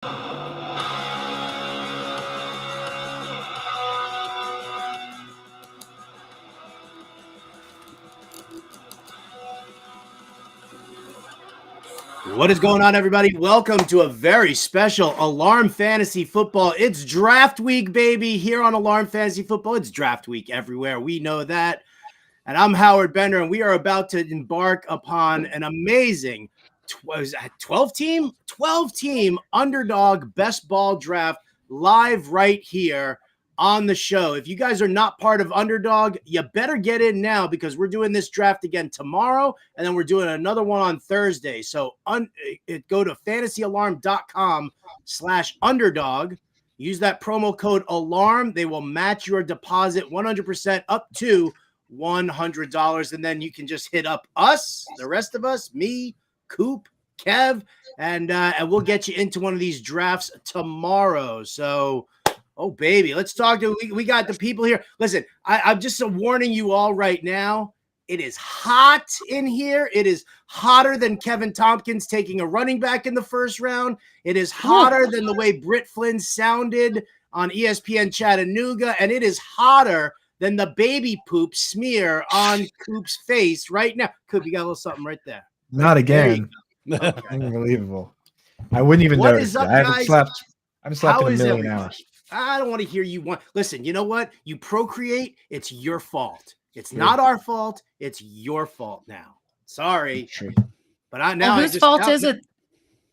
What is going on, everybody? Welcome to a very special Alarm Fantasy Football. It's draft week, baby. Here on Alarm Fantasy Football, it's draft week everywhere. We know that. And I'm Howard Bender, and we are about to embark upon an amazing 12-team Underdog best ball draft live right here on the show. If you guys are not part of Underdog, you better get in now because we're doing this draft again tomorrow, and then we're doing another one on Thursday. So go to fantasyalarm.com/underdog. Use that promo code ALARM. They will match your deposit 100% up to $100, and then you can just hit up us, the rest of us, me, Coop, Kev, and we'll get you into one of these drafts tomorrow. So, oh baby, let's talk to we got the people here. Listen, I'm just warning you all right now. It is hot in here. It is hotter than Kevin Tompkins taking a running back in the first round. It is hotter than the way Britt Flinn sounded on ESPN Chattanooga, and it is hotter than the baby poop smear on Coop's face right now. Coop, you got a little something right there. Not again. Okay. Unbelievable. I wouldn't even What notice. is up, I haven't guys? slept How in a is million everybody? hours. I don't want to hear you want. Listen, you know what? You procreate. It's your fault. It's not our fault. It's your fault now. Sorry, True. but now whose fault is it?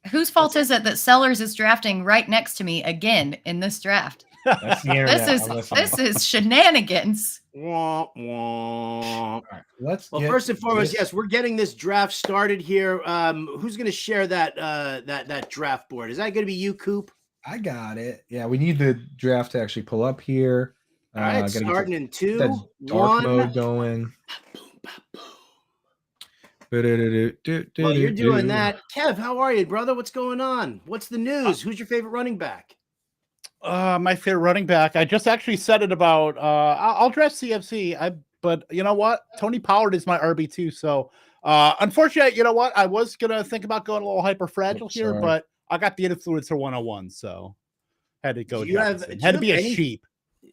Whose fault is it that Sellers is drafting right next to me again in this draft? That's the internet. This is shenanigans. Womp, womp. Right, First and foremost, yes, we're getting this draft started here. Who's going to share that draft board? Is that going to be you, Coop? I got it. Yeah, we need the draft to actually pull up here. All right, starting in 2, that dark 1. mode going. While you're doing that, Kev, how are you, brother? What's going on? What's the news? Who's your favorite running back? My favorite running back. I just actually said it about. I'll draft CFC. But you know what? Tony Pollard is my RB2. So, unfortunately, you know what? I was gonna think about going a little hyper fragile here, but I got the influencer 101, so had to go. Had to be a sheep.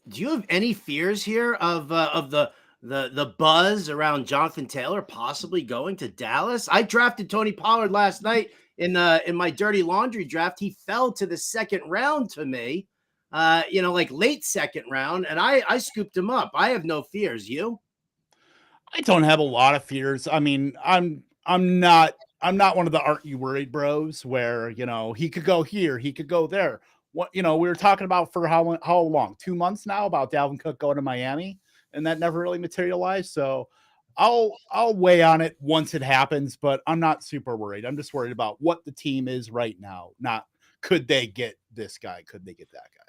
Do you have any fears here of the buzz around Jonathan Taylor possibly going to Dallas? I drafted Tony Pollard last night in my dirty laundry draft. He fell to the second round to me, like late second round, and I scooped him up. I have no fears. You? I don't have a lot of fears. I mean, I'm not one of the aren't you worried bros where, he could go here, he could go there. What, we were talking about for how long? 2 months now about Dalvin Cook going to Miami, and that never really materialized. So I'll weigh on it once it happens, but I'm not super worried. I'm just worried about what the team is right now. Not could they get this guy? Could they get that guy?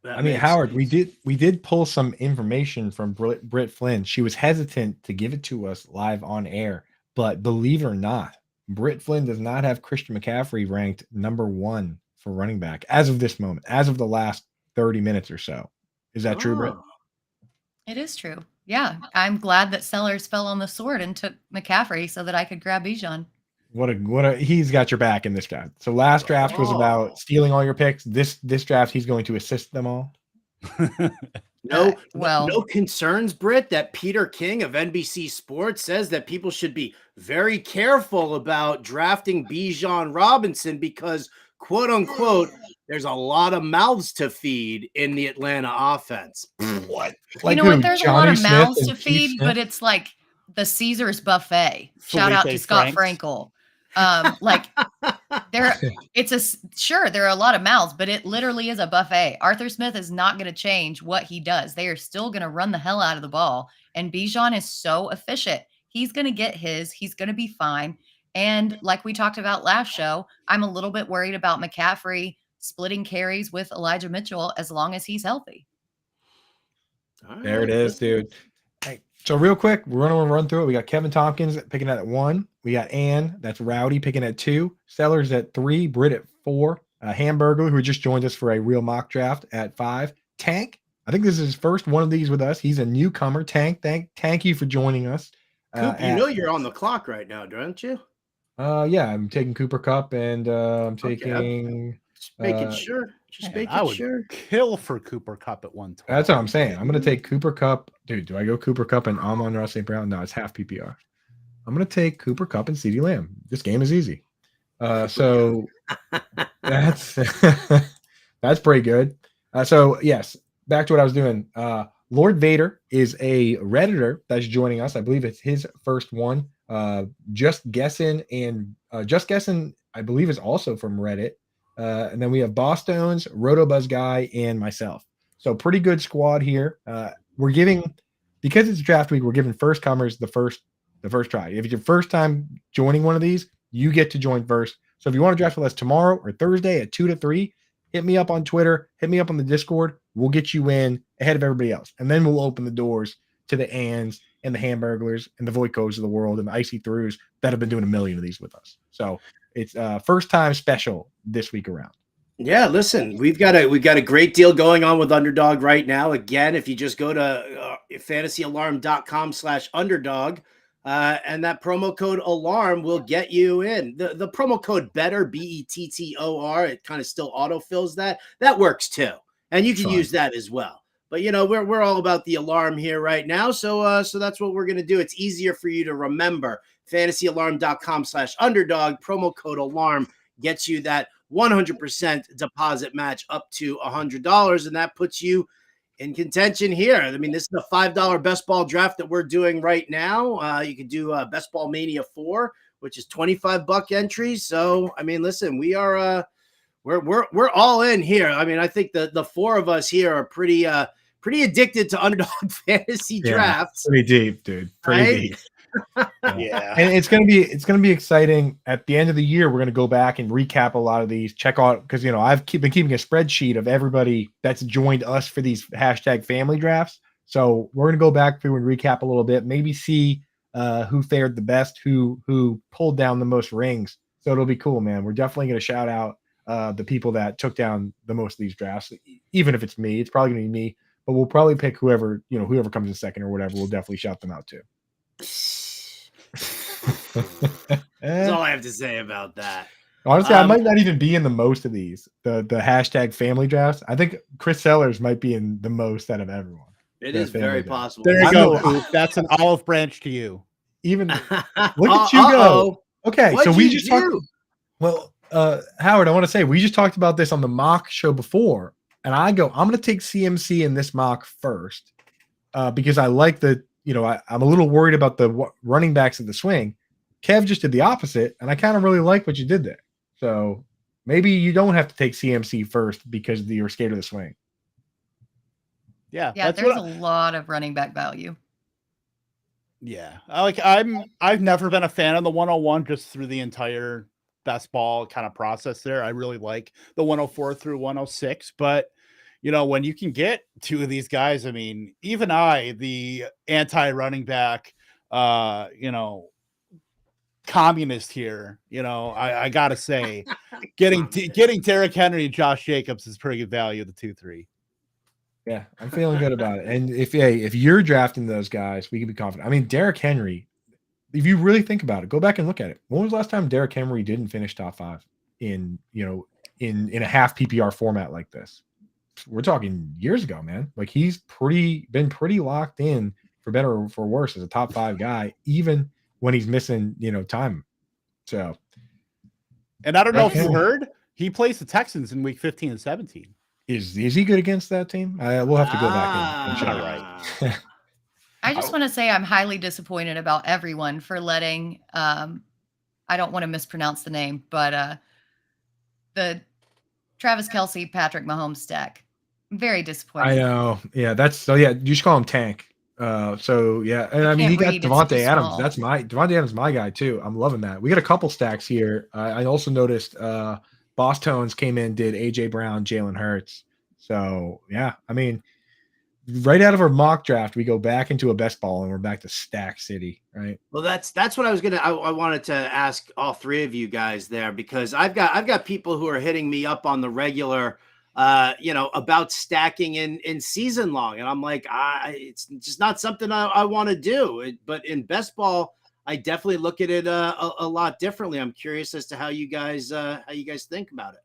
I mean, Howard, we did pull some information from Britt Flinn. She was hesitant to give it to us live on air, but believe it or not, Britt Flinn does not have Christian McCaffrey ranked number 1 for running back as of this moment, as of the last 30 minutes or so. Is that true, Britt? It is true. Yeah. I'm glad that Sellers fell on the sword and took McCaffrey so that I could grab Bijan. He's got your back in this draft. So last draft was about stealing all your picks. This draft, he's going to assist them all. No concerns, Britt, that Peter King of NBC Sports says that people should be very careful about drafting Bijan Robinson because, quote unquote, there's a lot of mouths to feed in the Atlanta offense. What? You know what? There's a lot of mouths to feed, but it's like the Caesar's buffet. Shout out to Scott Frankel. There are a lot of mouths, but it literally is a buffet. Arthur Smith is not going to change what he does. They are still going to run the hell out of the ball. And Bijan is so efficient. He's going to get he's going to be fine. And like we talked about last show, I'm a little bit worried about McCaffrey splitting carries with Elijah Mitchell as long as he's healthy. There it is, dude. Hey, so real quick, we're going to run through it. We got Kevin Tompkins picking at 1. We got Ann, that's Rowdy, picking at 2. Sellers at 3. Britt at 4. Hamburger, who just joined us for a real mock draft, at 5. Tank, I think this is his first one of these with us. He's a newcomer. Tank, thank you for joining us. Coop, you know you're on the clock right now, don't you? Yeah, I'm taking Cooper Kupp, and I'm taking Just making sure. Just Man, I making would sure. kill for Cooper Cup at 112. That's what I'm saying. I'm going to take Cooper Cup. Dude, do I go Cooper Cup and Amon-Ra St. Brown? No, it's half PPR. I'm going to take Cooper Cup and CeeDee Lamb. This game is easy. So that's that's pretty good. So yes, back to what I was doing. Lord Vader is a Redditor that's joining us. I believe it's his first one. Just Guessing, I believe, is also from Reddit. And then we have Boss Stones, Rotobuzz Guy, and myself. So pretty good squad here. We're giving, because it's draft week, we're giving first comers the first try. If it's your first time joining one of these, you get to join first. So if you want to draft with us tomorrow or Thursday at 2 to 3, hit me up on Twitter, hit me up on the Discord. We'll get you in ahead of everybody else. And then we'll open the doors to the Anns and the Hamburglers and the Voitkos of the world and the Icy Through that have been doing a million of these with us. So it's first time special this week around. Yeah, listen, we've got a great deal going on with Underdog right now. Again, if you just go to fantasyalarm.com/underdog, and that promo code alarm will get you in. The promo code BETTOR, BETTOR, it kind of still autofills that. That works too. And you can use that as well. But we're all about the alarm here right now. So that's what we're going to do. It's easier for you to remember. fantasyalarm.com/underdog, promo code alarm gets you that 100% deposit match up to $100, and that puts you in contention here. I mean, this is the $5 best ball draft that we're doing right now. You could do Best Ball Mania 4, which is $25 entries. So, I mean, listen, we are we're all in here. I mean, I think the four of us here are pretty addicted to Underdog fantasy drafts. Pretty deep, dude. Pretty deep. Yeah. And it's gonna be exciting. At the end of the year, we're gonna go back and recap a lot of these. Check out, because I've been keeping a spreadsheet of everybody that's joined us for these #family drafts. So we're gonna go back through and recap a little bit, maybe see who fared the best, who pulled down the most rings. So it'll be cool, man. We're definitely gonna shout out the people that took down the most of these drafts. Even if it's me, it's probably gonna be me, but we'll probably pick whoever comes in second or whatever. We'll definitely shout them out too. That's all I have to say about that. Honestly, I might not even be in the most of these. The #family drafts. I think Chris Sellers might be in the most out of everyone. It is very possible. There you go, Coop. That's an olive branch to you. Even look at you go. Okay, so we just talked. Well, Howard, I want to say we just talked about this on the mock show before, and I'm going to take CMC in this mock first because I like the. I'm a little worried about the running backs of the swing. Kev just did the opposite, and I kind of really like what you did there. So maybe you don't have to take CMC first because you're scared of the swing. Yeah, there's a lot of running back value. Yeah, I've never been a fan of the 101 just through the entire best ball kind of process there. I really like the 104 through 106, but when you can get two of these guys, I mean, even the anti-running back, communist here, I gotta say, getting Derrick Henry and Josh Jacobs is pretty good value. The 2-3. Yeah, I'm feeling good about it. And if you're drafting those guys, we can be confident. I mean, Derrick Henry, if you really think about it, go back and look at it. When was the last time Derrick Henry didn't finish top 5 in a half PPR format like this? We're talking years ago, man. Like, he's been pretty locked in, for better or for worse, as a top 5 guy, even when he's missing, time. So, and I don't know if you heard, he plays the Texans in week 15 and 17. Is he good against that team? We'll have to go back and check. Right. I just want to say I'm highly disappointed about everyone for letting I don't want to mispronounce the name, but the Travis Kelce, Patrick Mahomes stack. I'm very disappointed. I know. Yeah, you should call him Tank. So yeah, and I mean, he got Devontae Adams. Devontae Adams, my guy too. I'm loving that. We got a couple stacks here. I also noticed Boss Tones came in, did AJ Brown, Jalen Hurts. So yeah, I mean, right out of our mock draft, we go back into a best ball and we're back to Stack City, right? Well, that's what I wanted to ask all three of you guys there, because I've got people who are hitting me up on the regular, about stacking in season long, and I'm like, it's just not something I want to do. But in best ball, I definitely look at it a lot differently. I'm curious as to how you guys think about it.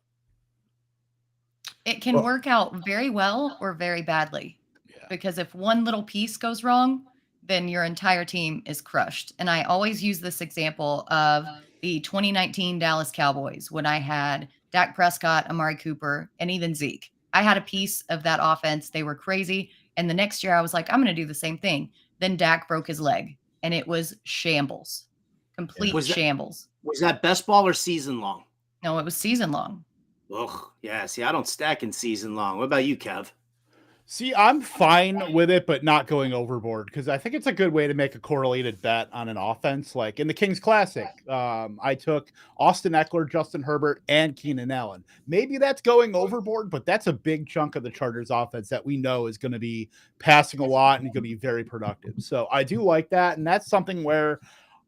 It can work out very well or very badly. Yeah. Because if one little piece goes wrong, then your entire team is crushed. And I always use this example of the 2019 Dallas Cowboys when I had Dak Prescott, Amari Cooper, and even Zeke. I had a piece of that offense. They were crazy. And the next year I was like, I'm going to do the same thing. Then Dak broke his leg and it was shambles, complete shambles. Was that best ball or season long? No, it was season long. Ugh, yeah. See, I don't stack in season long. What about you, Kev? See, I'm fine with it, but not going overboard because I think it's a good way to make a correlated bet on an offense. Like in the Kings Classic, I took Austin Eckler, Justin Herbert, and Keenan Allen. Maybe that's going overboard, but that's a big chunk of the Chargers offense that we know is going to be passing a lot and going to be very productive. So I do like that, and that's something where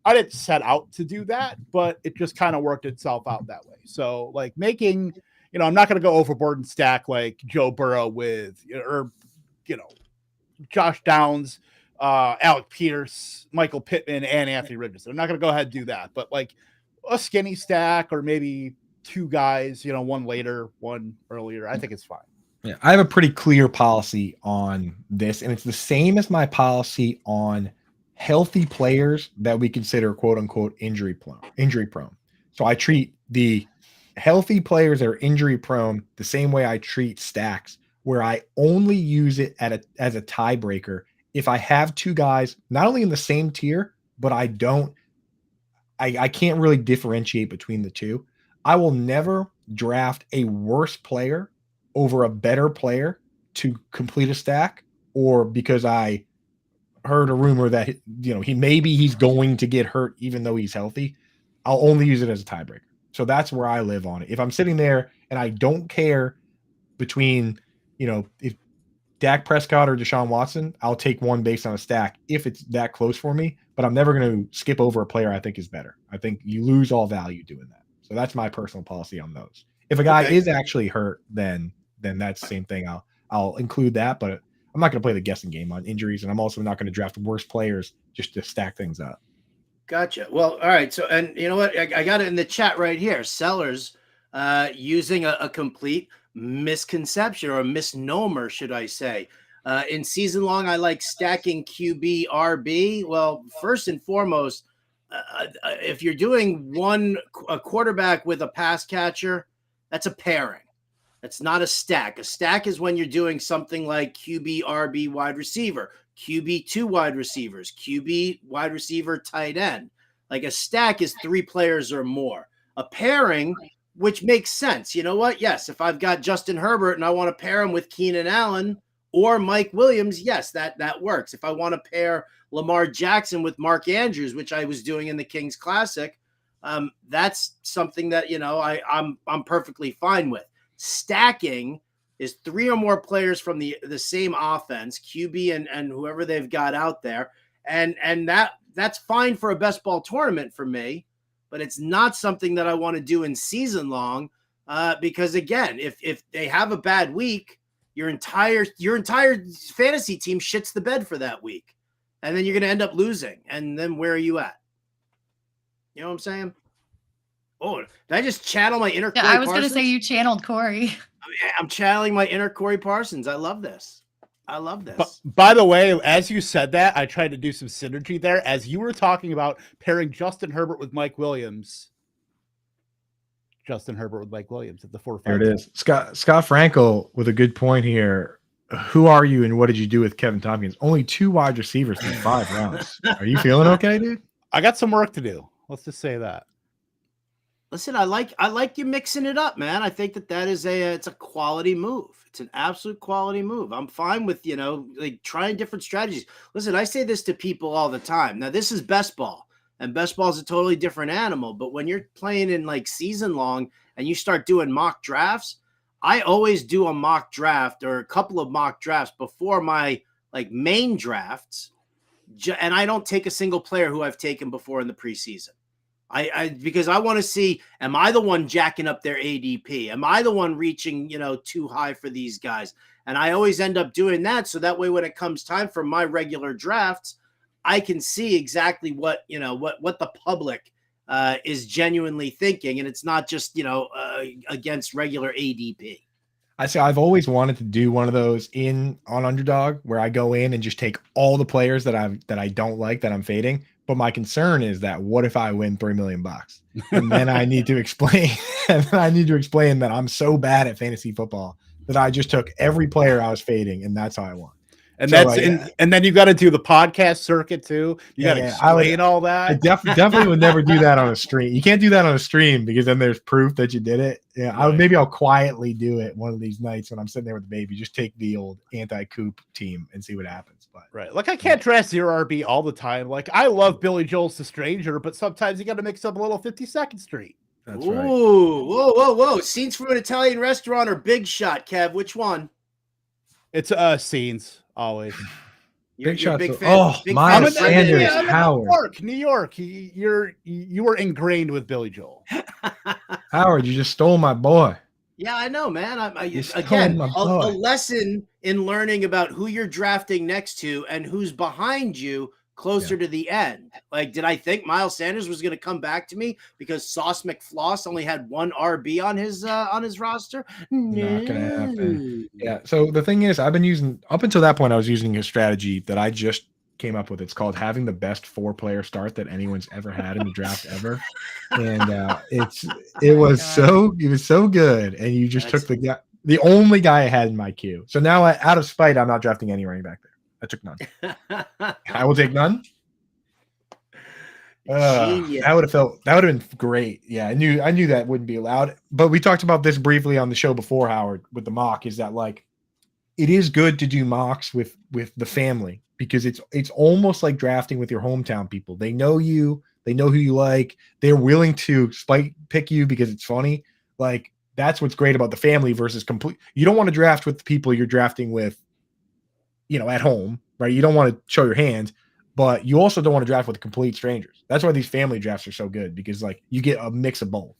I didn't set out to do that, but it just kind of worked itself out that way. So like making, I'm not going to go overboard and stack like Joe Burrow with, or, Josh Downs, Alec Pierce, Michael Pittman, and Anthony Richardson. I'm not going to go ahead and do that, but like a skinny stack or maybe two guys, one later, one earlier. I think it's fine. Yeah, I have a pretty clear policy on this, and it's the same as my policy on healthy players that we consider quote unquote injury prone. So I treat the healthy players that are injury prone the same way I treat stacks, where I only use it as a tiebreaker if I have two guys not only in the same tier, but I can't really differentiate between the two. I will never draft a worse player over a better player to complete a stack, or because I heard a rumor that he's going to get hurt even though he's healthy. I'll only use it as a tiebreaker. So that's where I live on it. If I'm sitting there and I don't care between, if Dak Prescott or Deshaun Watson, I'll take one based on a stack if it's that close for me, but I'm never going to skip over a player I think is better. I think you lose all value doing that. So that's my personal policy on those. If a guy is actually hurt, then that's the same thing. I'll include that, but I'm not going to play the guessing game on injuries, and I'm also not going to draft worse players just to stack things up. Gotcha. Well, all right. So, and you know what? I got it in the chat right here. Sellers using a complete misconception or a misnomer, should I say. In season long, I like stacking QB RB. Well, first and foremost, if you're doing a quarterback with a pass catcher, that's a pairing. That's not a stack. A stack is when you're doing something like QB, RB, wide receiver, QB, 2 wide receivers, QB, wide receiver, tight end. Like a stack is 3 players or more. A pairing, which makes sense. You know what? Yes, if I've got Justin Herbert and I want to pair him with Keenan Allen or Mike Williams, yes, that works. If I want to pair Lamar Jackson with Mark Andrews, which I was doing in the Kings Classic, that's something that I'm perfectly fine with. Stacking is 3 or more players from the same offense, QB and whoever they've got out there. And that's fine for a best ball tournament for me, but it's not something that I want to do in season long because again, if they have a bad week, your entire fantasy team shits the bed for that week. And then you're going to end up losing. And then where are you at? You know what I'm saying? Oh, did I just channel my inner Corey I was Parsons? going to say you channeled Corey. I'm channeling my inner Corey Parsons. I love this. By the way, as you said that, I tried to do some synergy there. As you were talking about pairing Justin Herbert with Mike Williams. Justin Herbert with Mike Williams at the 4-5. There it is. Scott Frankel with a good point here. Who are you and what did you do with Kevin Tompkins? Only 2 wide receivers in 5 rounds. Are you feeling okay, dude? I got some work to do. Let's just say that. Listen, I like you mixing it up, man. I think that is it's a quality move. It's an absolute quality move. I'm fine with, like trying different strategies. Listen, I say this to people all the time. Now, this is best ball, and best ball is a totally different animal. But when you're playing in like season long and you start doing mock drafts, I always do a mock draft or a couple of mock drafts before my like main drafts. And I don't take a single player who I've taken before in the preseason. Because I want to see, am I the one jacking up their ADP? Am I the one reaching, too high for these guys? And I always end up doing that. So that way, when it comes time for my regular drafts, I can see exactly what the public is genuinely thinking. And it's not just, against regular ADP. I've always wanted to do one of those on Underdog where I go in and just take all the players that I don't like that I'm fading. But my concern is that what if I win $3 million? And then I need to explain that I'm so bad at fantasy football that I just took every player I was fading, and that's how I won. And and then you got to do the podcast circuit too. You got to explain all that. I definitely would never do that on a stream. You can't do that on a stream because then there's proof that you did it. Yeah, right. Maybe I'll quietly do it one of these nights when I'm sitting there with the baby. Just take the old anti-Coop team and see what happens. But right, like I can't draft 0RB all the time. Like I love Billy Joel's The Stranger, but sometimes you got to mix up a little 52nd Street. That's Ooh, right. Whoa. Scenes from an Italian restaurant or Big Shot, Kev? Which one? It's scenes always. Big Shot. Big fan. Miles Sanders, Howard. New York. You were ingrained with Billy Joel. Howard, you just stole my boy. Yeah, I know, man. Again, a lesson in learning about who you're drafting next to and who's behind you closer to the end. Like, did I think Miles Sanders was going to come back to me because Sauce McFloss only had one RB on his roster? Not going to happen. Yeah. So the thing is, I've been using up until that point, I was using a strategy that I just came up with. It's called having the best 4-player start that anyone's ever had in the draft ever. And it was so good. And you just took the only guy I had in my queue. So now out of spite, I'm not drafting any running back there. I took none. I will take none. That would have been great. Yeah, I knew that wouldn't be allowed. But we talked about this briefly on the show before, Howard, with the mock, is that like it is good to do mocks with the family because it's almost like drafting with your hometown people. They know you, they know who you like, they're willing to spike pick you because it's funny. Like that's what's great about the family versus complete. You don't want to draft with the people you're drafting with, at home, right? You don't want to show your hand, but you also don't want to draft with complete strangers. That's why these family drafts are so good because like you get a mix of both.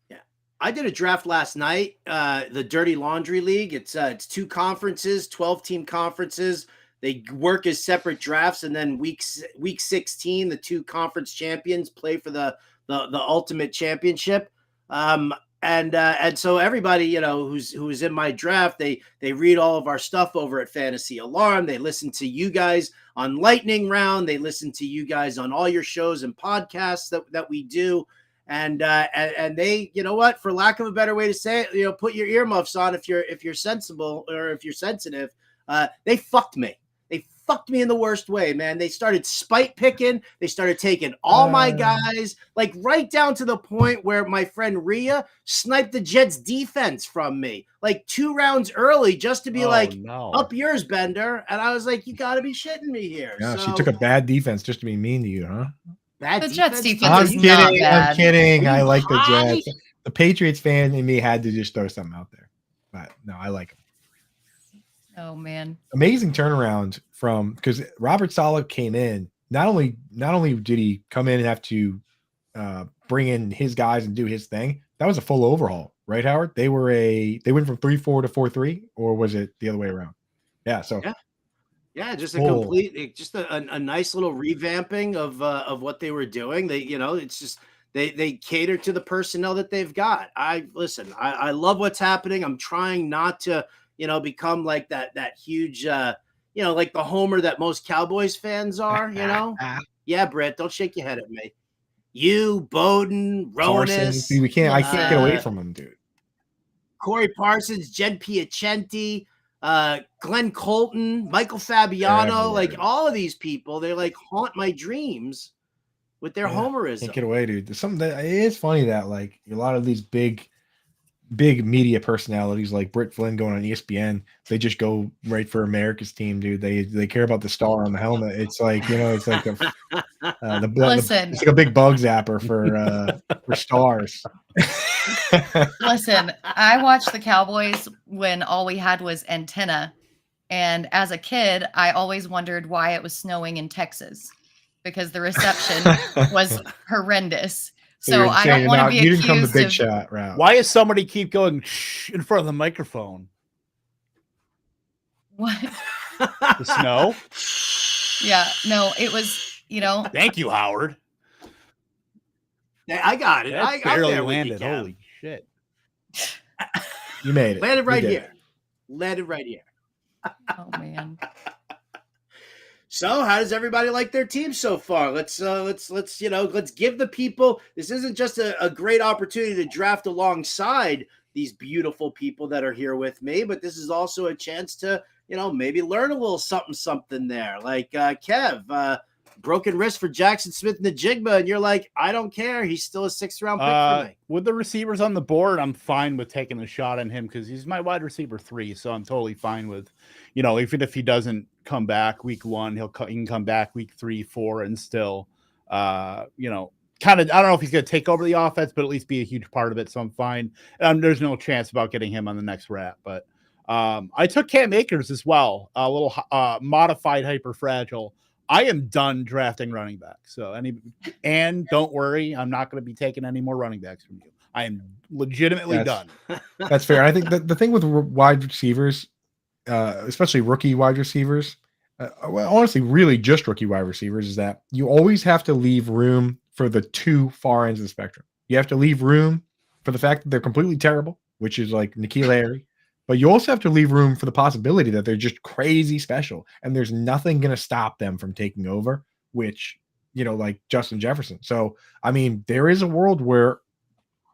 Yeah. I did a draft last night, the Dirty Laundry League. It's 2 conferences, 12-team conferences. They work as separate drafts, and then week 16, the 2 conference champions play for the ultimate championship. And so everybody, who's in my draft, they read all of our stuff over at Fantasy Alarm. They listen to you guys on Lightning Round. They listen to you guys on all your shows and podcasts that we do. And they, for lack of a better way to say it, put your earmuffs on if you're sensible or if you're sensitive. They fucked me. Fucked me in the worst way, man. They started spite picking. They started taking all my guys, like right down to the point where my friend Rhea sniped the Jets defense from me, like 2 rounds early, just to be up yours, Bender. And I was like, you got to be shitting me here. Yeah, she took a bad defense just to be mean to you, huh? The Jets defense is not bad. I'm kidding. I like the Jets. The Patriots fan in me had to just throw something out there, but no, I like them. Oh man, amazing turnaround because Robert Saleh came in. Not only did he come in and have to bring in his guys and do his thing, that was a full overhaul, right, Howard? They went from 3-4 to 4-3, or was it the other way around? Yeah. So just a nice little revamping of what they were doing. They, it's just they cater to the personnel that they've got. I love what's happening. I'm trying not to become like that huge, like the homer that most Cowboys fans are, Yeah, Britt, don't shake your head at me. You, Bowden, Ronis. I can't get away from him, dude. Corey Parsons, Jed Piacenti, Glenn Colton, Michael Fabiano, like all of these people, they like haunt my dreams with their homerism. Can't get away, dude. There's something that it is funny that like a lot of these big media personalities like Britt Flinn going on ESPN, they just go right for America's team, dude. They care about the star on the helmet. It's like, it's like it's like a big bug zapper for stars. Listen, I watched the Cowboys when all we had was antenna. And as a kid, I always wondered why it was snowing in Texas because the reception was horrendous. So I don't want to be accused. You didn't come the big shot route. Why does somebody keep going shh in front of the microphone? What? The snow? Yeah, no, it was, Thank you, Howard. I got it. I barely landed. Holy shit. You made it. Landed right You did here. Landed right here. Oh man. So, how does everybody like their team so far? Let's give the people. This isn't just a great opportunity to draft alongside these beautiful people that are here with me, but this is also a chance to, maybe learn a little something there. Like Kev, broken wrist for Jackson Smith and the Jigba, and you're like, I don't care. He's still a 6th round pick for me. With the receivers on the board, I'm fine with taking a shot on him because he's my wide receiver 3. So I'm totally fine with, even if he doesn't come back week 1, he can come back week 3, 4, and still, kind of, I don't know if he's going to take over the offense, but at least be a huge part of it. So I'm fine. There's no chance about getting him on the next wrap, but I took Cam Akers as well, a little modified hyper fragile. I am done drafting running backs. So and don't worry, I'm not going to be taking any more running backs from you. I am legitimately done. That's fair. I think the thing with wide receivers, especially rookie wide receivers, well, honestly, really just rookie wide receivers, is that you always have to leave room for the two far ends of the spectrum. You have to leave room for the fact that they're completely terrible, which is like N'Keal Harry. But you also have to leave room for the possibility that they're just crazy special and there's nothing going to stop them from taking over, which, like Justin Jefferson. So, I mean, there is a world where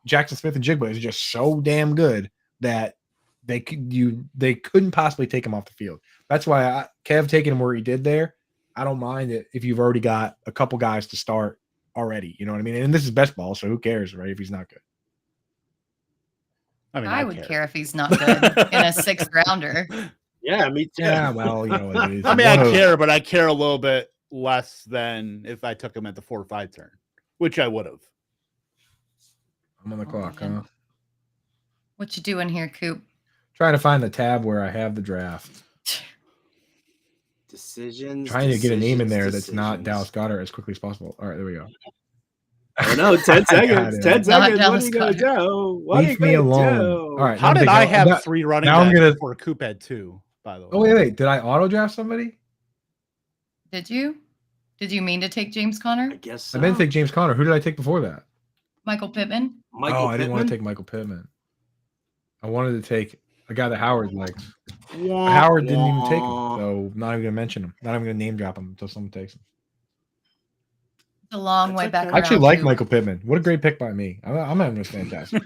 Jackson Smith and Jigba is just so damn good that they couldn't possibly take him off the field. That's why Kev taking him where he did there. I don't mind it if you've already got a couple guys to start already. You know what I mean? And this is best ball, so who cares, right? If he's not good. I mean, I would care if he's not good in a 6th rounder. Yeah, me too. Yeah, well, it is. I mean, I care, but I care a little bit less than if I took him at the 4 or 5 turn, which I would have. I'm on the clock, huh? What you doing here, Coop? Trying to find the tab where I have the draft. Decisions. Trying to get a name in there that's not Dallas Goedert as quickly as possible. All right, there we go. Oh no, 10 seconds. 10 seconds. What are you going to do? Leave me alone. All right. How did I have 3 running backs before Coop had 2, by the way? Oh, wait. Did I auto draft somebody? Did you? Did you mean to take James Conner? I guess so. I meant to take James Conner. Who did I take before that? Michael Pittman? I didn't want to take Michael Pittman. I wanted to take a guy that Howard likes. Howard didn't even take him, so not even going to mention him. Not even going to name drop him until someone takes him. A long way back. I actually like Michael Pittman. What a great pick by me. I'm having this fantastic.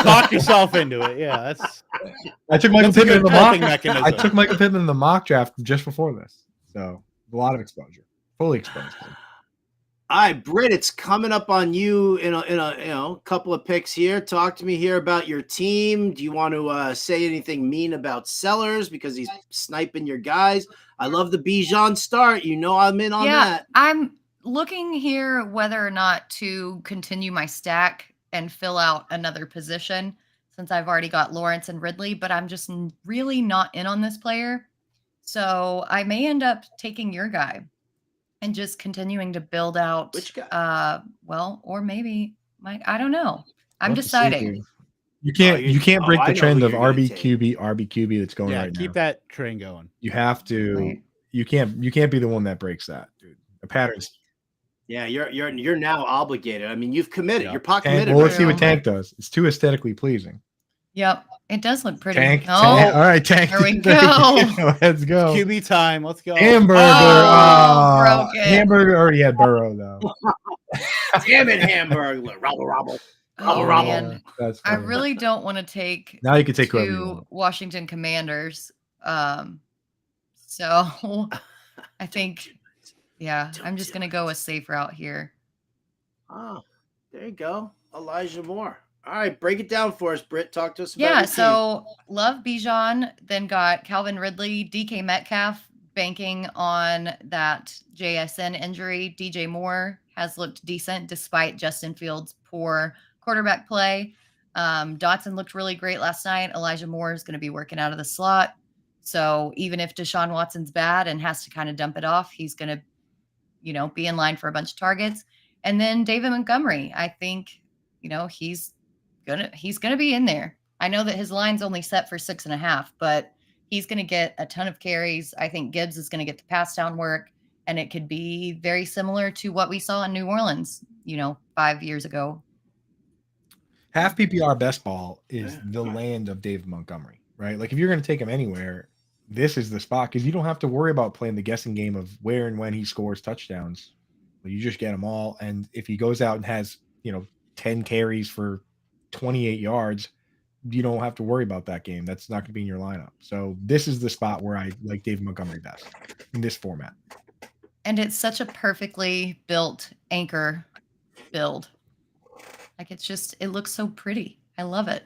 Talk yourself into it. Yeah, I took Michael Pittman in the mock. I took Michael Pittman in the mock draft just before this, so a lot of exposure, fully exposed. All right, Britt, it's coming up on you in a couple of picks here. Talk to me here about your team. Do you want to say anything mean about Sellers because he's sniping your guys? I love the Bijan start. I'm in on that. I'm looking here whether or not to continue my stack and fill out another position since I've already got Lawrence and Ridley, but I'm just really not in on this player. So I may end up taking your guy and just continuing to build out. Which guy? Or maybe Mike. I don't know. I'm deciding. You can't break the trend of RBQB that's going right now. Keep that train going. You have to. Right. You can't be the one that breaks that, dude. The patterns. Yeah, you're now obligated. I mean, you've committed. You're pot committed. Well, let's see what Tank does. It's too aesthetically pleasing. Yep, it does look pretty. Tank. All right, Tank. There we go. Let's go. QB time. Let's go. Hamburger. Broken. Hamburger already had Burrow though. Damn it, Hamburger. Robble. Man. I really don't want to take. Now you can take 2 Washington Commanders. So I think, I'm just gonna go a safe route here. Oh, there you go, Elijah Moore. All right, break it down for us, Britt. Talk to us about your so love Bijan, then got Calvin Ridley, DK Metcalf, banking on that JSN injury. DJ Moore has looked decent despite Justin Fields' poor quarterback play. Dotson looked really great last night. Elijah Moore is going to be working out of the slot. So even if Deshaun Watson's bad and has to kind of dump it off, he's going to, be in line for a bunch of targets. And then David Montgomery, I think, he's gonna be in there. I know that his line's only set for 6.5, but he's gonna get a ton of carries. I think Gibbs is gonna get the pass down work, and it could be very similar to what we saw in New Orleans, 5 years ago. half PPR best ball is Yeah. the land of David Montgomery, right? Like if you're going to take him anywhere, this is the spot because you don't have to worry about playing the guessing game of where and when he scores touchdowns. You just get them all. And if he goes out and has, 10 carries for 28 yards, you don't have to worry about that game. That's not going to be in your lineup. So this is the spot where I like David Montgomery best in this format. And it's such a perfectly built anchor build. Like it looks so pretty. I love it.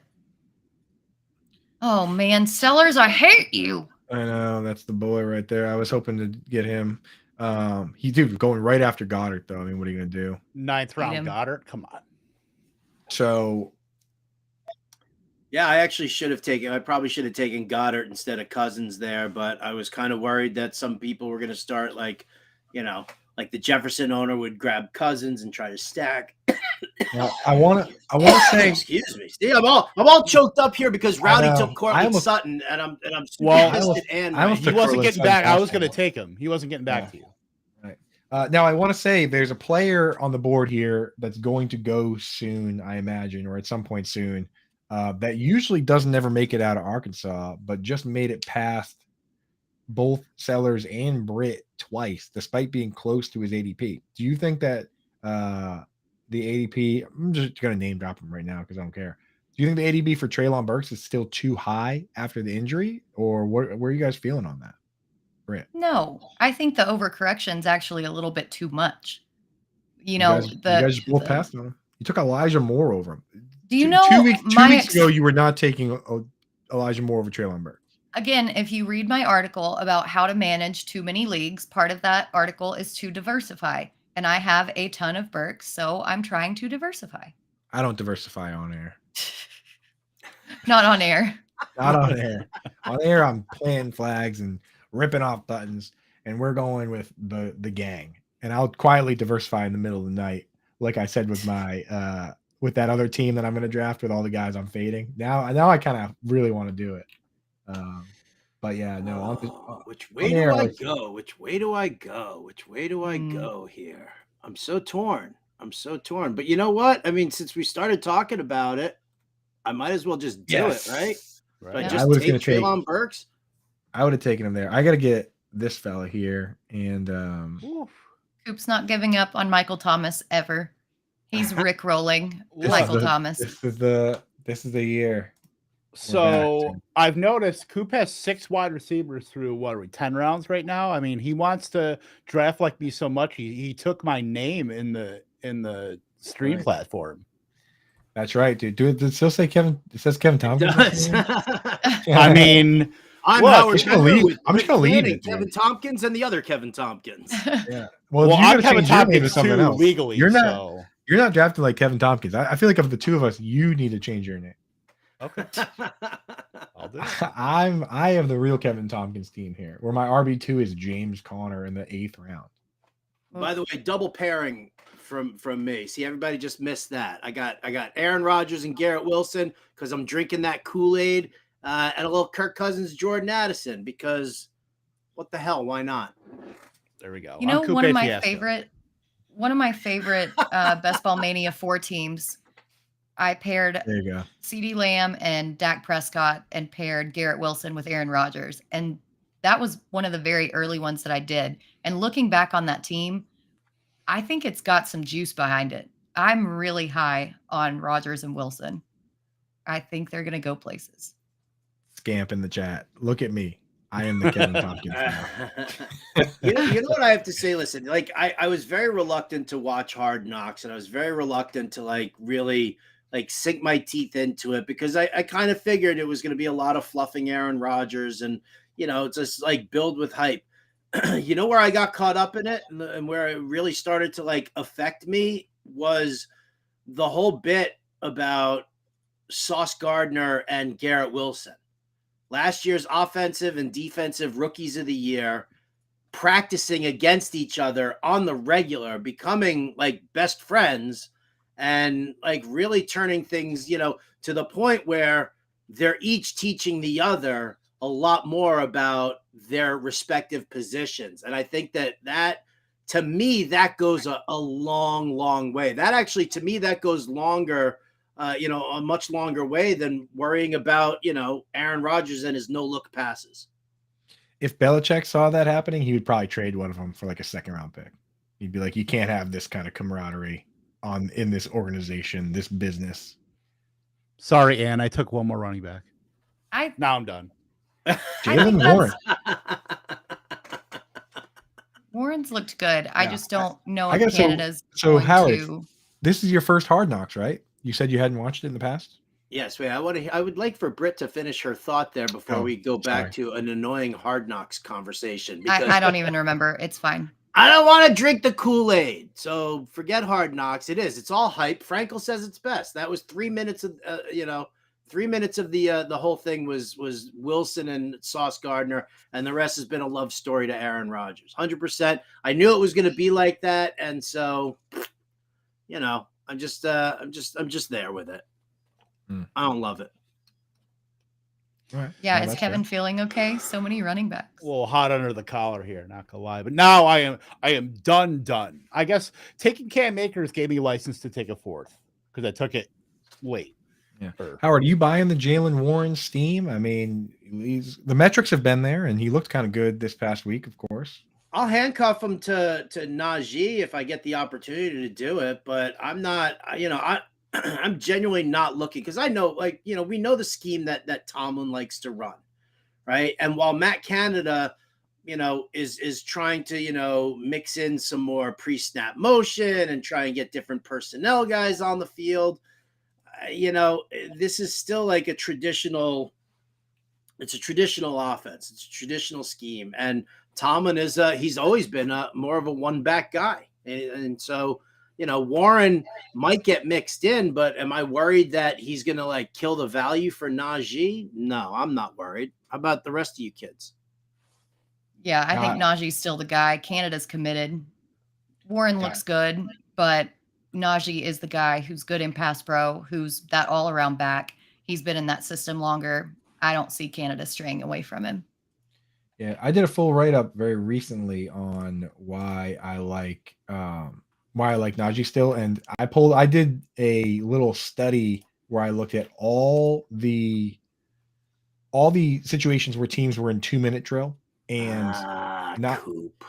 Oh man, Sellers, I hate you. I know, that's the boy right there. I was hoping to get him. Going right after Goddard though. I mean, what are you gonna do? 9th round Goddard. Come on. So yeah, I probably should have taken Goddard instead of Cousins there, but I was kind of worried that some people were going to start like the Jefferson owner would grab Cousins and try to stack. I want to say, excuse me. See, I'm all choked up here because Rowdy took Cortland Sutton, and I'm I he wasn't getting back. I was going to take him. He wasn't getting back to you. Right. Now I want to say there's a player on the board here that's going to go soon, I imagine, or at some point soon. That usually doesn't ever make it out of Arkansas, but just made it past both Sellers and Britt twice, despite being close to his ADP. Do you think that the ADP, I'm just going to name drop him right now because I don't care. Do you think the ADP for Treylon Burks is still too high after the injury, or where are you guys feeling on that, Britt? No, I think the overcorrection is actually a little bit too much. You guys both passed on him. You took Elijah Moore over him. Do you know 2 weeks ago you were not taking Elijah Moore over Treylon Burks? Again, if you read my article about how to manage too many leagues, part of that article is to diversify. And I have a ton of Burks, so I'm trying to diversify. I don't diversify on air. Not on air. Not on air. On air, I'm planting flags and ripping off buttons, and we're going with the gang. And I'll quietly diversify in the middle of the night, like I said with my with that other team that I'm going to draft with all the guys I'm fading. Now I kind of really want to do it. But yeah, no. Which way do I go? Which way do I go? Which way do I go here? I'm so torn. But you know what? I mean, since we started talking about it, I might as well just do it, right? Right. Just take Treylon Burks. I would have taken him there. I got to get this fella here, and Coop's not giving up on Michael Thomas ever. He's Rick-rolling Michael Thomas. This is the year. So I've noticed Coop has 6 wide receivers through 10 rounds right now. I mean, he wants to draft like me so much. He took my name in the stream platform. That's right, dude. Does it still say Kevin? It says Kevin Tompkins. It does. I mean, I'm Howard. I'm just gonna leave it. Kevin Tompkins and the other Kevin Tompkins. Yeah. Well, I'm Kevin Tompkins too, legally. You're not drafting like Kevin Tompkins. I feel like of the two of us, you need to change your name. Okay. I'll do it. I have the real Kevin Tompkins team here, where my RB2 is James Conner in the 8th round. By the way, double pairing from me. See, everybody just missed that. I got Aaron Rodgers and Garrett Wilson because I'm drinking that Kool-Aid, and a little Kirk Cousins, Jordan Addison, because what the hell? Why not? There we go. You know, one of my favorite Best Ball Mania 4 teams. I paired CeeDee Lamb and Dak Prescott and paired Garrett Wilson with Aaron Rodgers. And that was one of the very early ones that I did. And looking back on that team, I think it's got some juice behind it. I'm really high on Rodgers and Wilson. I think they're going to go places. Scamp in the chat. Look at me. I am the Kevin Tompkins now. You know what I have to say? Listen, like I was very reluctant to watch Hard Knocks, and I was very reluctant to really sink my teeth into it because I kind of figured it was going to be a lot of fluffing Aaron Rodgers and, just build with hype. You know where I got caught up in it and where it really started to affect me was the whole bit about Sauce Gardner and Garrett Wilson. Last year's offensive and defensive rookies of the year practicing against each other on the regular, becoming best friends. And really turning things, to the point where they're each teaching the other a lot more about their respective positions. And I think that to me, that goes a long, long way. That actually, to me, that goes longer a much longer way than worrying about, Aaron Rodgers and his no-look passes. If Belichick saw that happening, he would probably trade one of them for like a second-round pick. He'd be like, you can't have this kind of camaraderie in this organization, this business. Sorry, Ann. I took one more running back. Now I'm done. Jalen Warren. Warren's looked good. I just don't know I if guess Canada's so. going Howard, to. this is your first Hard Knocks, right? You said you hadn't watched it in the past? Yes, wait. I would like for Britt to finish her thought there before we go back to an annoying Hard Knocks conversation. I don't even remember. It's fine. I don't want to drink the Kool-Aid, so forget Hard Knocks. It's all hype. Frankel says it's best. That was 3 minutes of 3 minutes of the whole thing was Wilson and Sauce Gardner, and the rest has been a love story to Aaron Rodgers. 100%. I knew it was going to be like that, and so I'm just there with it. I don't love it. All right. Yeah, is Kevin feeling okay? So many running backs. A little hot under the collar here, not gonna lie. But now I am done. I guess taking Cam Akers gave me license to take a fourth because I took it late. Yeah. Howard, are you buying the Jalen Warren steam? I mean, the metrics have been there, and he looked kind of good this past week, of course. I'll handcuff him to Najee if I get the opportunity to do it, but I'm not. I'm genuinely not looking because I know, we know the scheme that Tomlin likes to run, right? And while Matt Canada, is trying to, mix in some more pre-snap motion and try and get different personnel guys on the field, this is still like it's a traditional offense. It's a traditional scheme. And Tomlin he's always been more of a one-back guy. And so, Warren might get mixed in, but am I worried that he's going to kill the value for Najee? No, I'm not worried. How about the rest of you kids? Yeah, I think Najee's still the guy. Canada's committed. Warren looks good, but Najee is the guy who's good in pass pro, who's that all-around back. He's been in that system longer. I don't see Canada straying away from him. Yeah, I did a full write-up very recently on why I like Najee still, and I did a little study where I looked at all the situations where teams were in 2-minute drill and Coop.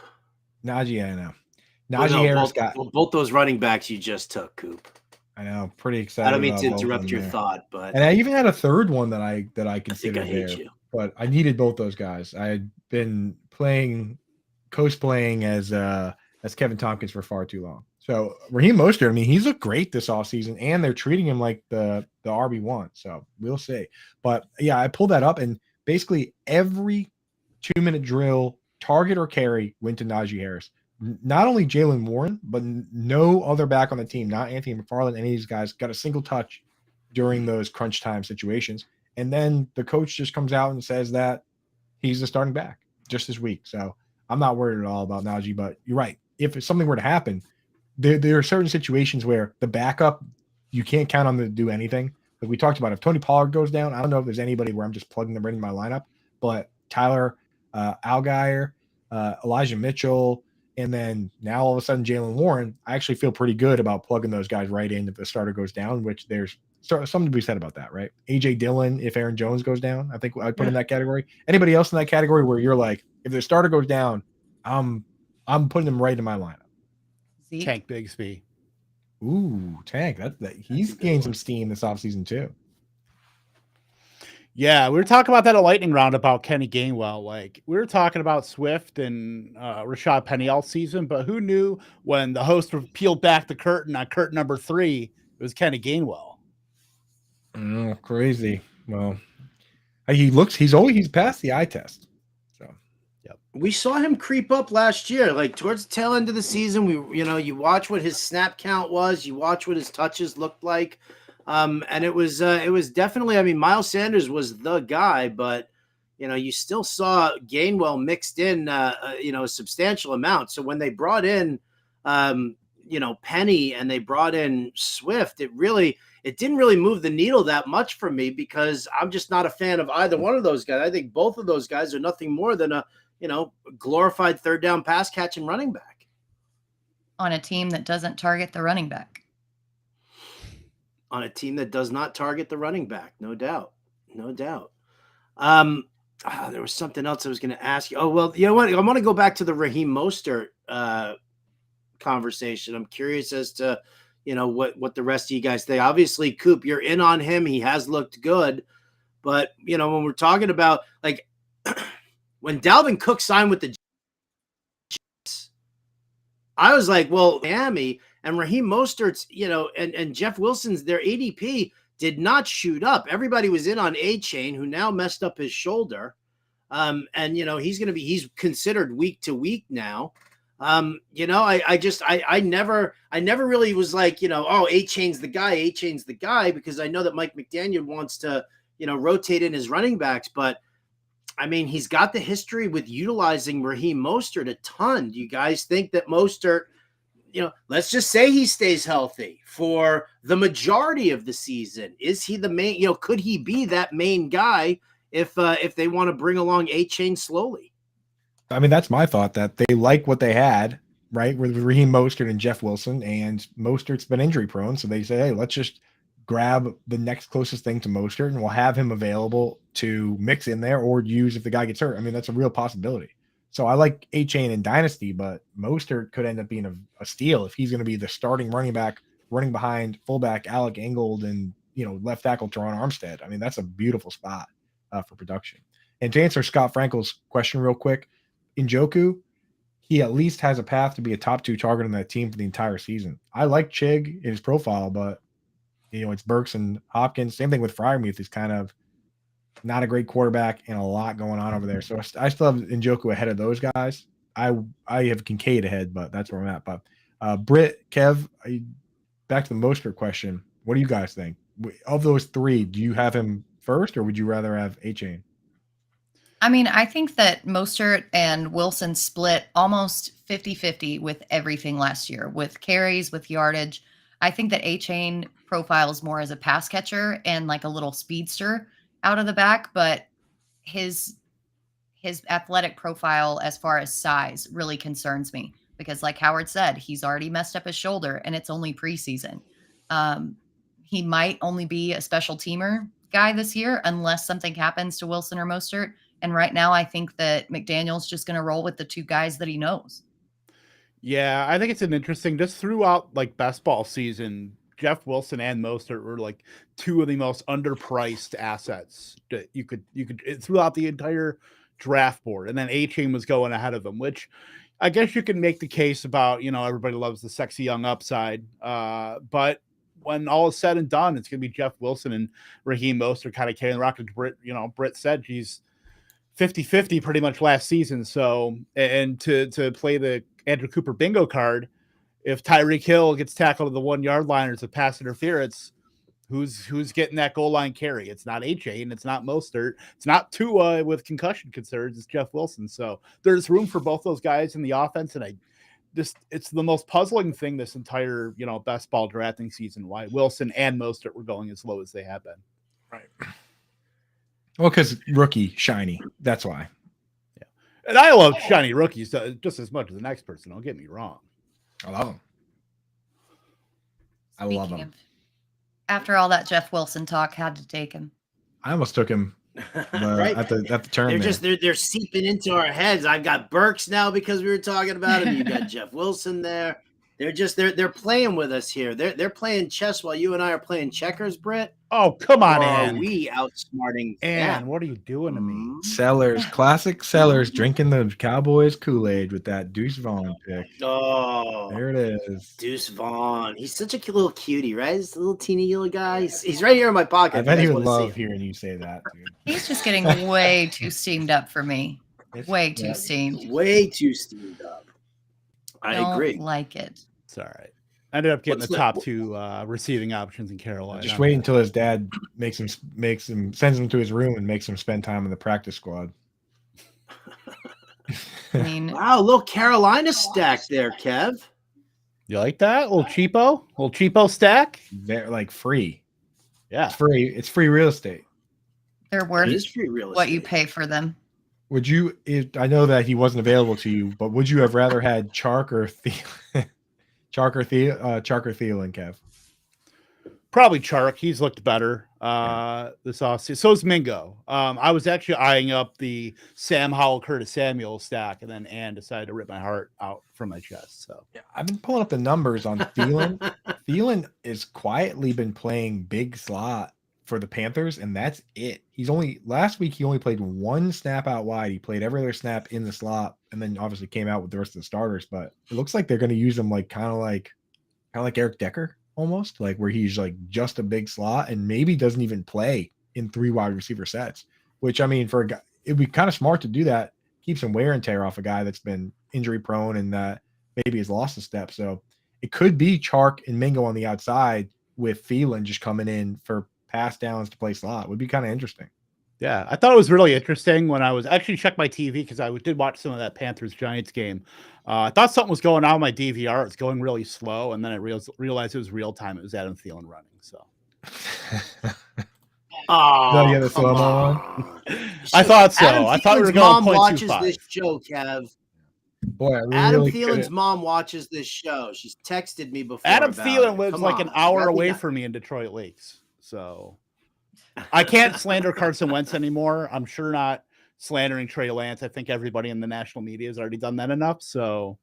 Najee, I know. Najee Harris both those running backs you just took, Coop. I know, pretty excited. I don't mean to interrupt your thought, but and I even had a third one that I considered there. But I needed both those guys. I had been cosplaying as Kevin Tompkins for far too long. So Raheem Mostert, I mean, he's looked great this offseason, and they're treating him like the RB1. So we'll see. But yeah, I pulled that up, and basically every 2-minute drill, target or carry, went to Najee Harris. Not only Jalen Warren, but no other back on the team, not Anthony McFarland, any of these guys, got a single touch during those crunch time situations. And then the coach just comes out and says that he's the starting back just this week. So I'm not worried at all about Najee, but you're right. If something were to happen, there are certain situations where the backup, you can't count on them to do anything. Like we talked about, if Tony Pollard goes down, I don't know if there's anybody where I'm just plugging them right in my lineup, but Tyler Algier, Elijah Mitchell, and then now all of a sudden Jalen Warren, I actually feel pretty good about plugging those guys right in if the starter goes down, which there's something to be said about that, right? A.J. Dillon, if Aaron Jones goes down, I think I'd put in that category. Anybody else in that category where you're like, if the starter goes down, I'm putting them right in my lineup. Tank Bigsby. Ooh, Tank. That he's gained some steam this offseason too. Yeah, we were talking about that at Lightning Round about Kenny Gainwell. Like we were talking about Swift and Rashad Penny all season, but who knew when the host peeled back the curtain on curtain number 3, it was Kenny Gainwell. Oh, crazy. Well, he's passed the eye test. So, yep. We saw him creep up last year, like towards the tail end of the season. You watch what his snap count was, you watch what his touches looked like. And it was definitely, I mean, Miles Sanders was the guy, but you still saw Gainwell mixed in, a substantial amount. So when they brought in, Penny and they brought in Swift, it didn't really move the needle that much for me because I'm just not a fan of either one of those guys. I think both of those guys are nothing more than a, glorified third down pass catching running back on a team that doesn't target the running back. on a team that does not target the running back. No doubt. There was something else I was going to ask you. Oh, well, you know what? I want to go back to the Raheem Mostert conversation. I'm curious as to, what the rest of you guys think. Obviously, Coop, you're in on him. He has looked good. But, when we're talking about, like, when Dalvin Cook signed with the Jets, I was like, well, Miami and Raheem Mostert's, and Jeff Wilson's, their ADP did not shoot up. Everybody was in on A-Chain, who now messed up his shoulder. He's considered week to week now. I never really was like, A-Chain's the guy, because I know that Mike McDaniel wants to, rotate in his running backs. But I mean, he's got the history with utilizing Raheem Mostert a ton. Do you guys think that Mostert, let's just say he stays healthy for the majority of the season? Is he the main, could he be that main guy if they want to bring along A-Chain slowly? I mean, that's my thought, that they like what they had, right, with Raheem Mostert and Jeff Wilson, and Mostert's been injury prone. So they say, hey, let's just grab the next closest thing to Mostert and we'll have him available to mix in there or use if the guy gets hurt. I mean, that's a real possibility. So I like A-Chain in Dynasty, but Mostert could end up being a steal if he's going to be the starting running back, running behind fullback Alec Ingold and, left tackle Teron Armstead. I mean, that's a beautiful spot for production. And to answer Scott Frankel's question real quick, Njoku, he at least has a path to be a top 2 target on that team for the entire season. I like Chig in his profile, but, it's Burks and Hopkins. Same thing with Freiermuth. He's kind of not a great quarterback and a lot going on over there. So I still have Njoku ahead of those guys. I have Kincaid ahead, but that's where I'm at. But Britt, Kev, back to the Mostert question. What do you guys think? Of those 3, do you have him first or would you rather have A-Chain? I mean, I think that Mostert and Wilson split almost 50-50 with everything last year, with carries, with yardage. I think that A-Chain profiles more as a pass catcher and like a little speedster out of the back, but his athletic profile as far as size really concerns me because, like Howard said, he's already messed up his shoulder and it's only preseason. He might only be a special teamer guy this year unless something happens to Wilson or Mostert. And right now, I think that McDaniel's just going to roll with the 2 guys that he knows. Yeah, I think it's an interesting, just throughout like best ball season, Jeff Wilson and Mostert were like 2 of the most underpriced assets that you could throughout the entire draft board. And then A-Chain was going ahead of them, which I guess you can make the case about, everybody loves the sexy young upside. But when all is said and done, it's going to be Jeff Wilson and Raheem Mostert kind of carrying the rock. Britt said she's 50-50 pretty much last season. So, and to play the Andrew Cooper bingo card, if Tyreek Hill gets tackled at the 1 yard line or it's a pass interference, who's getting that goal line carry? It's not A-Chain, it's not Mostert, it's not Tua with concussion concerns, it's Jeff Wilson. So there's room for both those guys in the offense. And it's the most puzzling thing this entire, best ball drafting season, why Wilson and Mostert were going as low as they have been. Right. Well, because rookie shiny. That's why. Yeah. And I love shiny rookies just as much as the next person. Don't get me wrong. I love them. I love them. After all that Jeff Wilson talk, had to take him. I almost took him right at the turn. They're seeping into our heads. I've got Burks now because we were talking about him. You got Jeff Wilson there. They're playing with us here. They're playing chess while you and I are playing checkers, Britt. Oh, come on, Ann. Are we outsmarting Ann, what are you doing to me? Sellers, classic Sellers, drinking the Cowboys Kool-Aid with that Deuce Vaughn pick. Oh, there it is. Deuce Vaughn. He's such a cute little cutie, right? He's a little teeny little guy. He's right here in my pocket. I bet he would love hearing you say that, dude. He's just getting way too steamed up for me. Way too steamed. Way too steamed up. I agree. Like it. It's all right. I ended up getting the top 2 receiving options in Carolina. Just wait until his dad sends him to his room and makes him spend time in the practice squad. I mean, wow, a little Carolina stack there, Kev. You like that? A little cheapo stack? They're like free. Yeah. It's free real estate. They're worth free real estate. What you pay for them. Would you, I know that he wasn't available to you, but would you have rather had Chark or Thielen, Kev? Probably Chark. He's looked better this offseason. So is Mingo. I was actually eyeing up the Sam Howell, Curtis Samuel stack, and then Ann decided to rip my heart out from my chest. So Yeah, I've been pulling up the numbers on Thielen. Thielen has quietly been playing big slot for the Panthers, and that's it. Last week he only played one snap out wide. He played every other snap in the slot, and then obviously came out with the rest of the starters. But it looks like they're going to use him kind of like Eric Decker, almost like where he's like just a big slot and maybe doesn't even play in 3 wide receiver sets. Which, I mean, for a guy, it'd be kind of smart to do that. Keep some wear and tear off a guy that's been injury prone and that maybe has lost a step. So it could be Chark and Mingo on the outside with Thielen just coming in for pass downs to play slot. Would be kind of interesting. yeah, I thought it was really interesting when I was actually checked my TV because I did watch some of that Panthers Giants game. I thought something was going on with my DVR. It's going really slow, and then I realized it was real time. It was Adam Thielen running. So, Oh, yeah, the come slow-mo on. I thought so. Adam I thought we were Thielen's going mom watches 0.25. this show, Kev. Boy, I Adam really Thielen's couldn't- mom watches this show. She's texted me before. Adam about Thielen it. lives Come like on. an hour You gotta be away nice. from me in Detroit Lakes. So I can't slander Carson Wentz anymore. I'm sure not slandering Trey Lance. I think everybody in the national media has already done that enough. So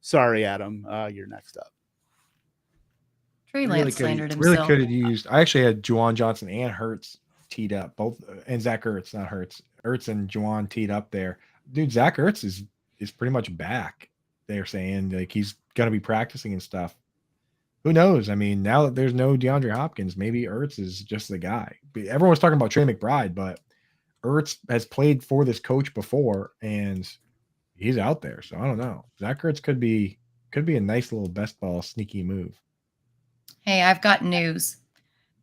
sorry, Adam. You're next up. Trey Lance slandered really himself. could have used. I actually had Juwan Johnson and Hurts teed up, both, and Zach Ertz, not Hurts. Ertz and Juwan teed up there. Dude, Zach Ertz is pretty much back. They're saying like he's gonna be practicing and stuff. Who knows? I mean, now that there's no DeAndre Hopkins, maybe Ertz is just the guy. Everyone was talking about Trey McBride, but Ertz has played for this coach before, and he's out there. So I don't know. Zach Ertz could be a nice little best ball sneaky move. Hey, I've got news.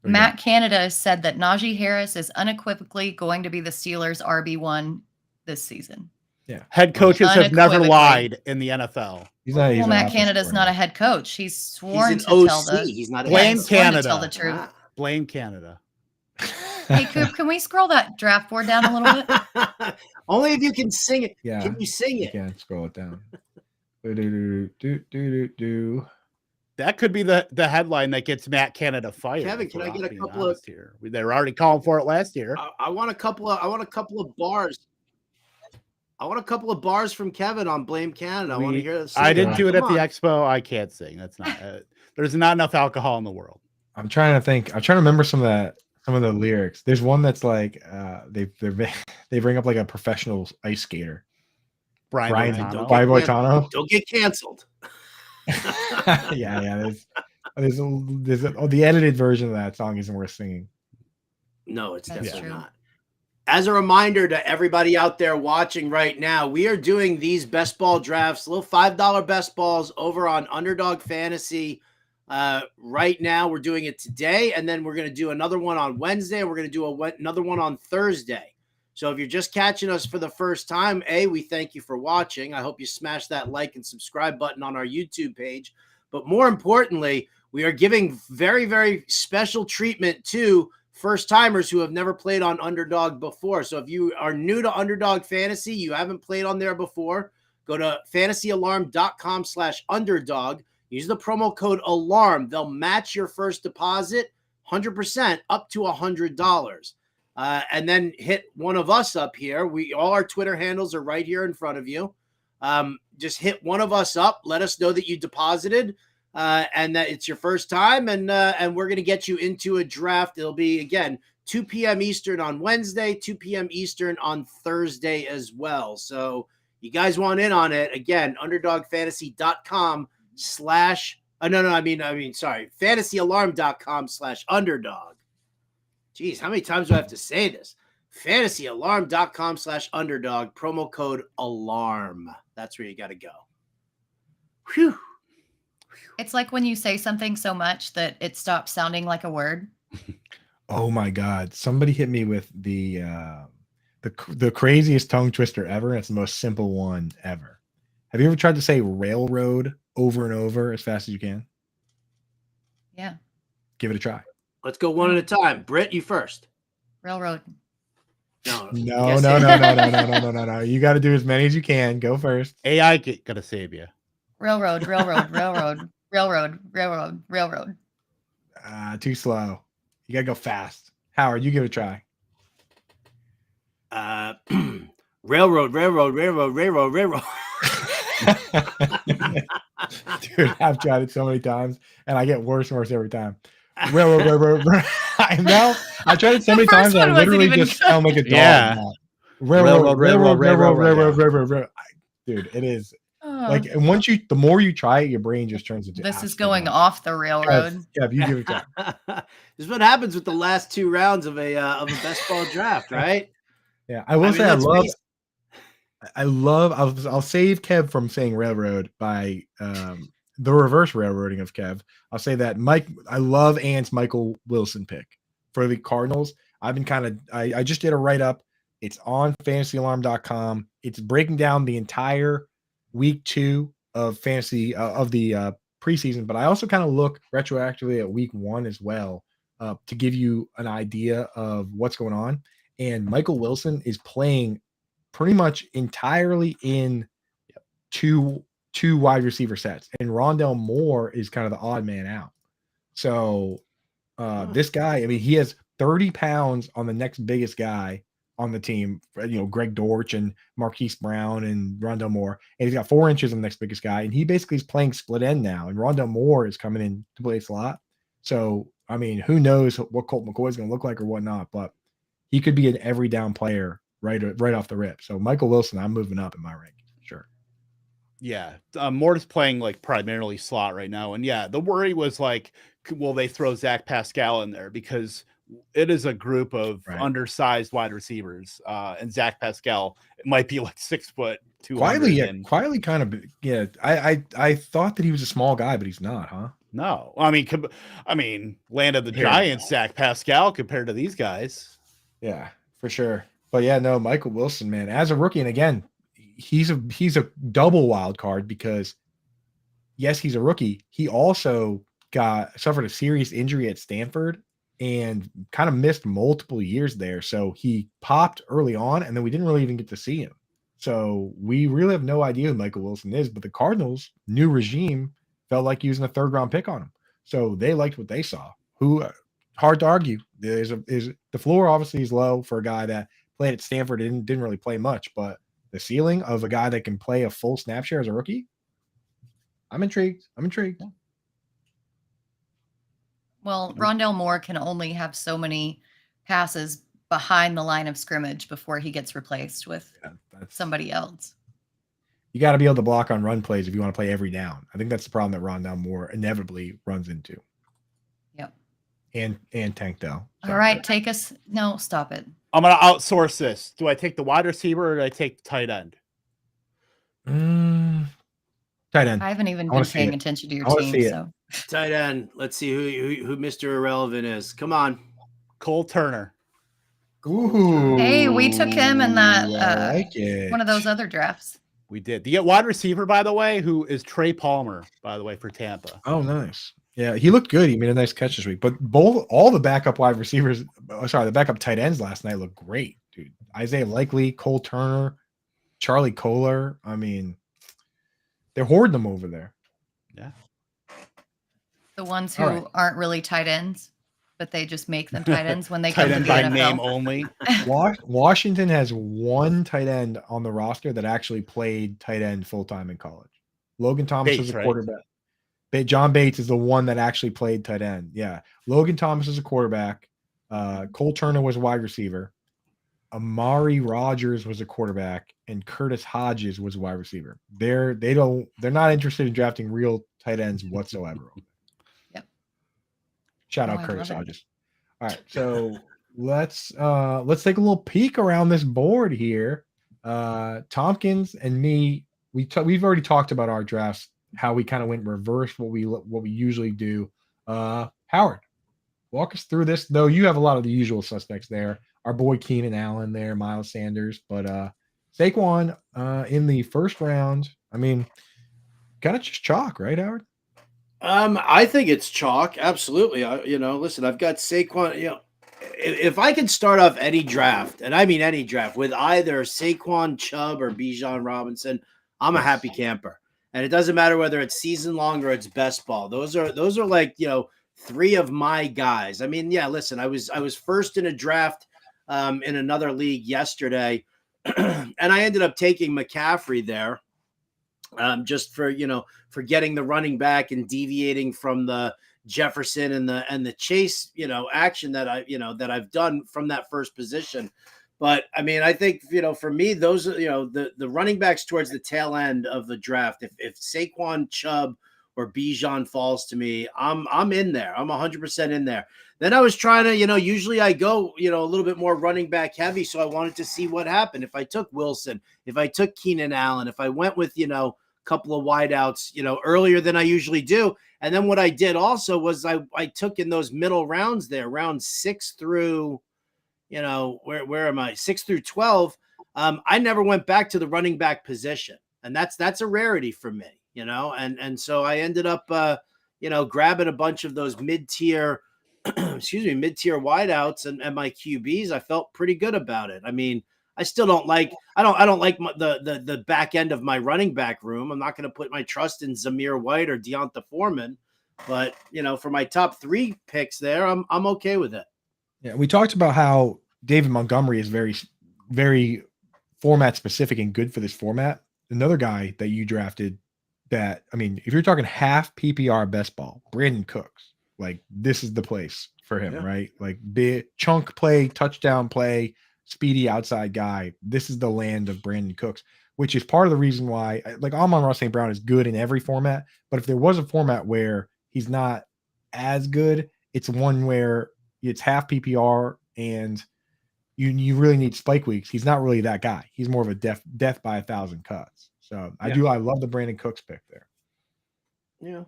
Okay. Matt Canada has said that Najee Harris is unequivocally going to be the Steelers' RB1 this season. Yeah. Head coaches have never Unequivocally. lied in the NFL. He's not. He's Well, an Matt offensive Canada's not a coordinator. head coach. He's sworn He's to an tell OC. the He's not a Blame he's sworn to Canada. tell the truth. Ah. Blame Canada. Hey, Coop, can we scroll that draft board down a little bit? Only if you can sing it. Yeah. Can you sing You it? can scroll it down. Do. That could be the headline that gets Matt Canada fired. Kevin, if can we're I get not a being couple of- honest here? They were already calling for it last year. I want a couple of bars. I want a couple of bars from Kevin on Blame Canada. I want to hear this. I didn't do it at Come the on. expo. I can't sing. That's not. There's not enough alcohol in the world. I'm trying to think. I'm trying to remember some of the lyrics. There's one that's like they bring up like a professional ice skater. Brian Boitano. Boitano. Don't get canceled. yeah. There's the edited version of that song isn't worth singing. No, it's That's definitely true. not. As a reminder to everybody out there watching right now, we are doing these best ball drafts, little $5 best balls over on Underdog Fantasy. Right now, we're doing it today, and then we're going to do another one on Wednesday. We're going to do another one on Thursday. So if you're just catching us for the first time, we thank you for watching. I hope you smash that like and subscribe button on our YouTube page. But more importantly, we are giving very, very special treatment to first timers who have never played on Underdog before. So if you are new to Underdog Fantasy, you haven't played on there before, go to fantasyalarm.com/underdog. Use the promo code ALARM. They'll match your first deposit 100% up to $100. And then hit one of us up here. All our Twitter handles are right here in front of you. Just hit one of us up. Let us know that you deposited and that it's your first time. And we're going to get you into a draft. It'll be, again, 2 p.m. Eastern on Wednesday, 2 p.m. Eastern on Thursday as well. So you guys want in on it. Again, fantasyalarm.com/underdog. Geez, how many times do I have to say this? fantasyalarm.com/underdog, promo code ALARM. That's where you got to go. Whew. It's like when you say something so much that it stops sounding like a word. Oh my God! Somebody hit me with the craziest tongue twister ever. It's the most simple one ever. Have you ever tried to say railroad over and over as fast as you can? Yeah. Give it a try. Let's go one at a time. Britt, you first. Railroad. No. No. You got to do as many as you can. Go first. AI gonna save you. Railroad. Too slow. You gotta go fast. Howard, you give it a try. Railroad. Dude, I've tried it so many times, and I get worse and worse every time. Railroad. I know. I tried it so many times, I literally just sound like a dog. Yeah. Now. Railroad. Dude, it is. Like, and once the more you try it, your brain just turns into. This is going off the railroad. Yeah, you give it a try. This is what happens with the last 2 rounds of a best ball draft, right? Yeah, I will say I'll save Kev from saying railroad by the reverse railroading of Kev. I'll say that I love Ant's Michael Wilson pick for the Cardinals. I've been I just did a write-up. It's on fantasyalarm.com. It's breaking down the entire week 2 of fantasy of the preseason, but I also kind of look retroactively at week 1 as well to give you an idea of what's going on. And Michael Wilson is playing pretty much entirely in two wide receiver sets, and Rondell Moore is kind of the odd man out. So this guy, I mean, he has 30 pounds on the next biggest guy on the team, Greg Dortch and Marquise Brown and Rondell Moore, and he's got 4 inches on the next biggest guy, and he basically is playing split end now, and Rondell Moore is coming in to play slot. So I mean, who knows what Colt McCoy is going to look like or whatnot, but he could be an every down player right off the rip. So Michael Wilson, I'm moving up in my rankings. Sure. Yeah. Moore's playing like primarily slot right now. And yeah, the worry was like, will they throw Zach Pascal in there? Because it is a group of undersized wide receivers. And Zach Pascal, it might be like 6 foot 200. Quietly kind of, yeah. I thought that he was a small guy, but he's not, huh? No. I mean, land of the Giants, Zach Pascal compared to these guys. Yeah, for sure. But yeah, no, Michael Wilson, man, as a rookie, and again, he's a double wild card because yes, he's a rookie. He also suffered a serious injury at Stanford and kind of missed multiple years there. So he popped early on, and then we didn't really even get to see him. So we really have no idea who Michael Wilson is. But the Cardinals' new regime felt like using a 3rd round pick on him, so they liked what they saw. Hard to argue. The floor obviously is low for a guy that played at Stanford and didn't really play much, but the ceiling of a guy that can play a full snap share as a rookie, I'm intrigued. Well, Rondell Moore can only have so many passes behind the line of scrimmage before he gets replaced with somebody else. You got to be able to block on run plays if you want to play every down. I think that's the problem that Rondell Moore inevitably runs into. Yep. And Tank Dell. All right, take us. No, stop it. I'm going to outsource this. Do I take the wide receiver or do I take the tight end? Tight end. I haven't even been paying attention to your team. So tight end. Let's see who Mr. Irrelevant is. Come on. Cole Turner. Ooh. Hey, we took him in that like one of those other drafts. We did. The wide receiver, by the way, who is Trey Palmer, by the way, for Tampa. Oh, nice. Yeah, he looked good. He made a nice catch this week. But all the backup wide receivers, the backup tight ends last night looked great, dude. Isaiah Likely, Cole Turner, Charlie Kohler. I mean, they're hoarding them over there. Yeah. The ones who aren't really tight ends, but they just make them tight ends when they come to the by NFL. Name only. Washington has 1 tight end on the roster that actually played tight end full-time in college. Logan Thomas is a quarterback. John Bates is the one that actually played tight end. Yeah. Logan Thomas is a quarterback. Cole Turner was a wide receiver. Amari Rogers was a quarterback, and Curtis Hodges was a wide receiver. They're not interested in drafting real tight ends whatsoever. Yep. Shout out Curtis Hodges. All right, so let's take a little peek around this board here. Tompkins and me, we've already talked about our drafts, how we kind of went reverse what we usually do. Howard, walk us through this. Though you have a lot of the usual suspects there. Our boy Keenan Allen there, Miles Sanders, but Saquon in the 1st round. I mean, kind of just chalk, right, Howard? I think it's chalk. Absolutely. Listen, I've got Saquon. If I could start off any draft, and I mean any draft, with either Saquon, Chubb, or Bijan Robinson, I'm a happy camper. And it doesn't matter whether it's season long or it's best ball. Those are like, 3 of my guys. I mean, yeah, listen, I was first in a draft in another league yesterday, and I ended up taking McCaffrey there, just for for getting the running back and deviating from the Jefferson and the Chase action that I've done from that first position. But I mean, I think for me, those are the running backs towards the tail end of the draft. If Saquon, Chubb, or Bijan falls to me, I'm in there. I'm 100% in there. Then I was trying to, usually I go, a little bit more running back heavy. So I wanted to see what happened. If I took Wilson, if I took Keenan Allen, if I went with, a couple of wideouts, earlier than I usually do. And then what I did also was I took in those middle rounds there, round 6 through, where am I? 6 through 12. I never went back to the running back position. And that's a rarity for me. And so I ended up, grabbing a bunch of those mid-tier wideouts and my QBs. I felt pretty good about it. I mean, I still don't like, I don't like the back end of my running back room. I'm not going to put my trust in Zamir White or Deonta Foreman, but for my top 3 picks there, I'm okay with it. Yeah. We talked about how David Montgomery is very, very format specific and good for this format. Another guy that you drafted that, I mean, if you're talking half PPR best ball, Brandon Cooks, like this is the place for him, right? Like big chunk play, touchdown play, speedy outside guy. This is the land of Brandon Cooks, which is part of the reason why, like, Amon-Ra St. Brown is good in every format. But if there was a format where he's not as good, it's one where it's half PPR and you really need spike weeks. He's not really that guy. He's more of a death by 1,000 cuts. So I love the Brandon Cooks pick there. Yeah,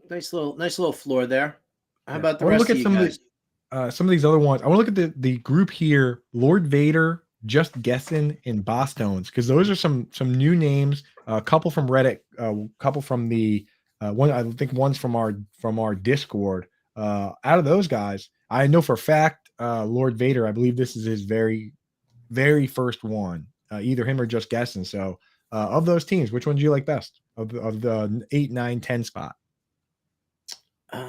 nice little floor there. How about the rest look of at you some guys? Some of these other ones. I want to look at the group here: Lord Vader, Just Guessing, and Bosstones, because those are some new names. A couple from Reddit, a couple from the one. I think one's from our Discord. Out of those guys, I know for a fact, Lord Vader. I believe this is his very, very first one. Either him or Just Guessing. So. Of those teams, which one do you like best of the 8, 9, 10 spot? All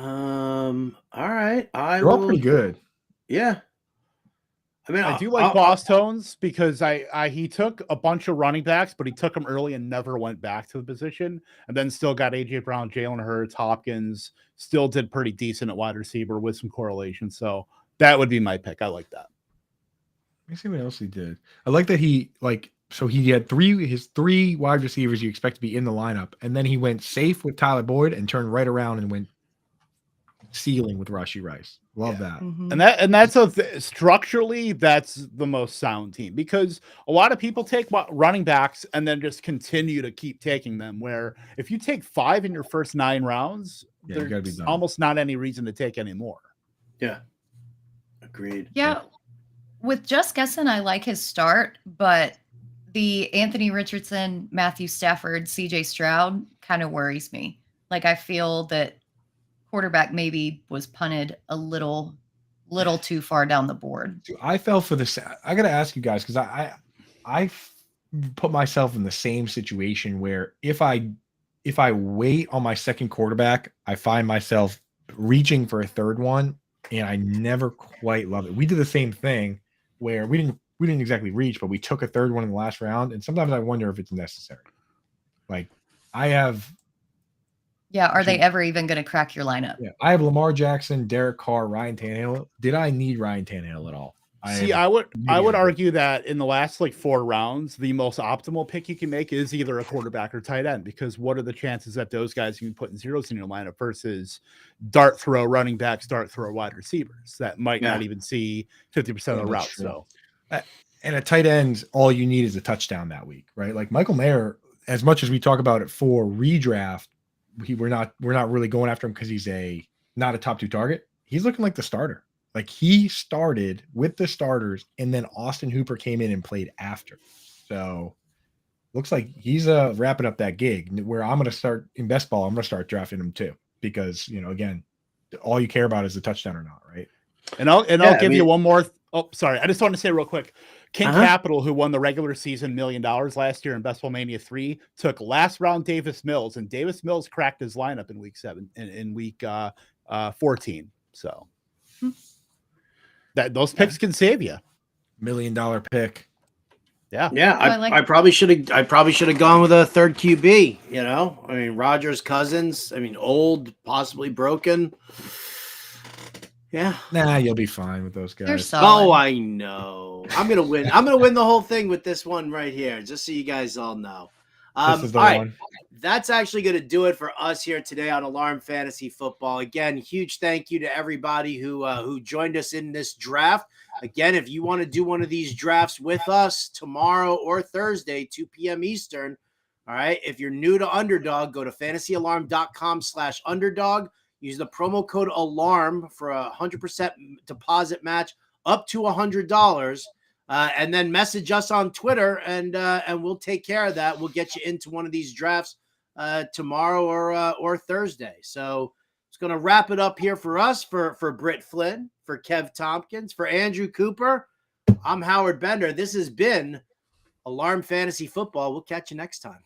right. They're all pretty good. Yeah. I mean, I do like Bosstones because he took a bunch of running backs, but he took them early and never went back to the position, and then still got AJ Brown, Jalen Hurts, Hopkins, still did pretty decent at wide receiver with some correlation. So that would be my pick. I like that. Let me see what else he did. I like that so he had his 3 wide receivers you expect to be in the lineup, and then he went safe with Tyler Boyd and turned right around and went ceiling with Rashee Rice. Love that. Mm-hmm. And that's structurally, that's the most sound team, because a lot of people take running backs and then just continue to keep taking them, where if you take 5 in your first 9 rounds, there's almost not any reason to take any more. Yeah. Agreed. Yeah. With Just Guessing, I like his start, but the Anthony Richardson, Matthew Stafford, CJ Stroud kind of worries me. Like, I feel that quarterback maybe was punted a little too far down the board. I fell for this. I got to ask you guys, because I put myself in the same situation where if I wait on my second quarterback, I find myself reaching for a third one, and I never quite love it. We did the same thing where we didn't exactly reach, but we took a third one in the last round. And sometimes I wonder if it's necessary. Like I have. Yeah. Are they ever even going to crack your lineup? Yeah. I have Lamar Jackson, Derek Carr, Ryan Tannehill. Did I need Ryan Tannehill at all? I would argue that in the last 4 rounds, the most optimal pick you can make is either a quarterback or tight end, because what are the chances that those guys you can put in zeros in your lineup versus dart throw running backs, dart throw wide receivers that might not even see 50% of the routes. So, and a tight end, all you need is a touchdown that week, right? Like Michael Mayer, as much as we talk about it for redraft, we're not really going after him because he's not a top 2 target. He's looking like the starter. Like he started with the starters, and then Austin Hooper came in and played after. So looks like he's wrapping up that gig where I'm going to start in best ball. I'm going to start drafting him too, because, again, all you care about is the touchdown or not. Right. And I'll give you one more. Sorry. I just want to say real quick, King Capital, who won the regular season $1 million last year in Best Ball Mania 3, took last round Davis Mills, and Davis Mills cracked his lineup in week 7 in week 14. So that those picks can save you. $1 million pick. Yeah. Yeah, Oh, I probably should have gone with a third QB, you know? I mean, Rodgers, Cousins, I mean, old, possibly broken. Yeah. Nah, you'll be fine with those They're guys. solid. Oh, I know. I'm gonna win. I'm gonna win the whole thing with this one right here, just so you guys all know. This is the all right. one. That's actually going to do it for us here today on Alarm Fantasy Football. Again, huge thank you to everybody who joined us in this draft. Again, if you want to do one of these drafts with us tomorrow or Thursday, 2 p.m. Eastern, all right, if you're new to Underdog, go to fantasyalarm.com/underdog. Use the promo code ALARM for a 100% deposit match up to $100. And then message us on Twitter, and we'll take care of that. We'll get you into one of these drafts tomorrow or Thursday. So it's going to wrap it up here for us, for Britt Flinn, for Kev Tompkins, for Andrew Cooper. I'm Howard Bender. This has been Alarm Fantasy Football. We'll catch you next time.